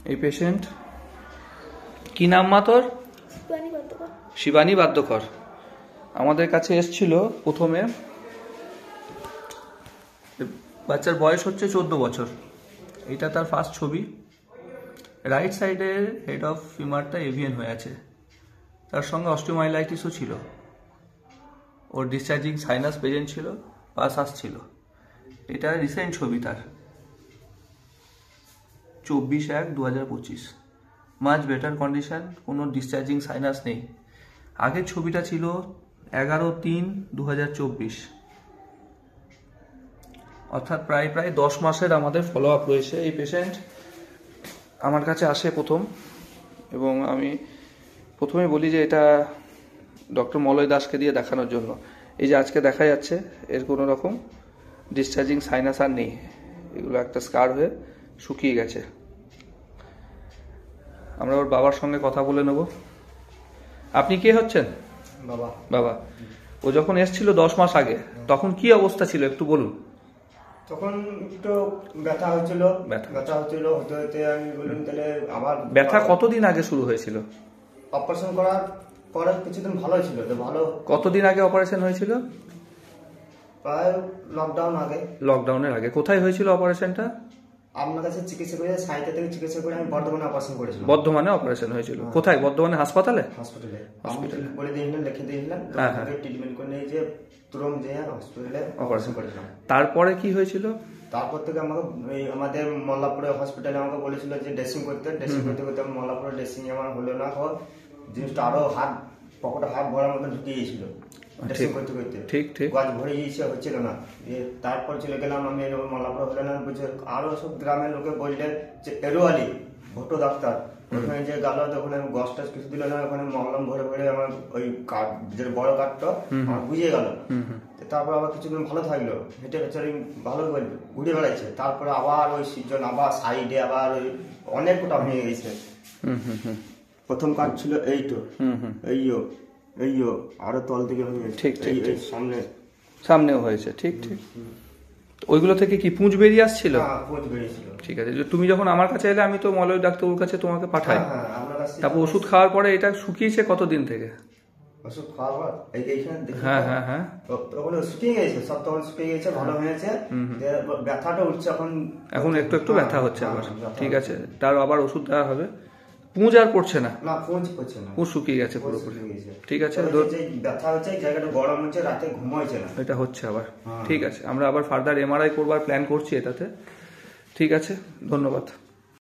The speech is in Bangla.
এই পেশেন্ট কি নাম মা তোর? শিবানী বাদ্যকর। আমাদের কাছে এসছিল প্রথমে, বাচ্চার বয়স হচ্ছে 14 বছর। এটা তার ফার্স্ট ছবি। রাইট সাইডের হেড অফ ফিমারটা এভিয়ান হয়ে আছে, তার সঙ্গে অস্টিওমাইলাইটিসও ছিল। ওর ডিসচার্জিং সাইনাস প্রেজেন্ট ছিল, পাস আসছিল। এটা রিসেন্ট ছবি তার, 24/1/2025। মাচ বেটার কন্ডিশন, কোনো ডিসচার্জিং সাইনাস নেই। আগের ছবিটা ছিল 11/3/2024, অর্থাৎ প্রায় 10 মাসের আমাদের ফলো আপ রয়েছে। এই পেশেন্ট আমার কাছে আসে প্রথম, এবং আমি প্রথমে বলি যে এটা ডক্টর মলয় দাসকে দিয়ে দেখানোর জন্য। এই যে আজকে দেখা যাচ্ছে এর কোনো রকম ডিসচার্জিং সাইনাস আর নেই, এগুলো একটা স্কার হয়ে শুকিয়ে গেছে। আমরা ওর বাবার সঙ্গে কথা বলে নেব। আপনি কে হচ্ছেন? বাবা। বাবা। ও যখন এসেছিল 10 মাস আগে, তখন কি অবস্থা ছিল একটু বলুন। তখন একটু ব্যথা হচ্ছিল, হতে হতে আমি বললাম তাহলে আবার। ব্যথা কতদিন আগে শুরু হয়েছিল? অপারেশন করার পরে কিছুদিন ভালো ছিল। ভালো। কতদিন আগে অপারেশন হয়েছিল? প্রায় লকডাউনের আগে। কোথায় হয়েছিল অপারেশনটা? আপনার কাছে চিকিৎসা করে, সাইটে থেকে চিকিৎসা করে আমি বর্ধমানে অপারেশন করেছিলাম। বর্ধমানে অপারেশন হয়েছিল? কোথায়? বর্ধমানে হাসপাতালে? হসপিটালে বলে দিয়েছিলেন, লিখে দিয়েছিলেন, ট্রিটমেন্ট করে নিয়ে যে তুরন্ত যে হসপিটালে অপারেশন করেছিলাম। তারপরে কি হয়েছিল? তারপর থেকে আমাকে আমাদের মল্লাপুরে হসপিটালে আমাকে বলেছিল যে ড্রেসিং করতে করতে মল্লাপুরে ড্রেসিং আমার হলো না। জিনিসটা আরো পকেটে হাত ভরার মতো ঢুকে গিয়েছিল ড্রেসিং করতে করতে। ঠিক গাছ ভরে গিয়েছে, হচ্ছিল না। তারপর চলে গেলাম আমি মল্লাপুরে, হলো না বুঝে আরো সব গ্রামের লোকে বললেন যে এরোয়ালি ভোটো ডাক্তার, ওখানে যে গেল তখন আমি গছ টাছ কিছু দিল না, ওখানে মলম ভরে ভরে আমার ওই কাঠ, যে বড় কাঠটা আমার বুঝিয়ে গেল। তারপর আবার কিছুদিন ভালো থাকলো, হেঁটে বেচারি ভালো ঘুরে বেড়াইছে। তারপরে আবার ওই সিজন, আবার সাইডে আবার ওই অনেক কোটা ভেঙে গেছে। প্রথম কাঠ ছিল এইটো, এইও আরো তল থেকে ভেঙে, ঠিক সামনেও হয়েছে। ঠিক ওইগুলো থেকে কি পুঁজ বেরিয়ে আসছিল? পুঁজ বেরিয়েছিল। ঠিক আছে। তুমি যখন আমার কাছে এলে, আমি তো মলয় ডাক্তারবাবুর কাছে তোমাকে পাঠাই। তারপর ওষুধ খাওয়ার পরে এটা শুকিয়েছে কতদিন থেকে? ওষুধ খাওয়ার পর হ্যাঁ তখন শুকিয়ে গেছে সব, তখন শুকিয়ে গেছে, ভালো হয়েছে। ব্যথাটা উঠছে এখন একটু ব্যথা হচ্ছে আবার। ঠিক আছে, তার আবার ওষুধ দেওয়া হবে। পুঁজ আর পড়ছে না? পুঁজ পড়ছে না, পুঁজ শুকিয়ে গেছে পুরোপুরি। ঠিক আছে, ব্যথা হচ্ছে, জায়গাটা গরম হচ্ছে, রাতে ঘুম হচ্ছে না, এটা হচ্ছে আবার। ঠিক আছে, আমরা আবার ফার্দার MRI করবার প্ল্যান করছি এটাতে। ঠিক আছে, ধন্যবাদ।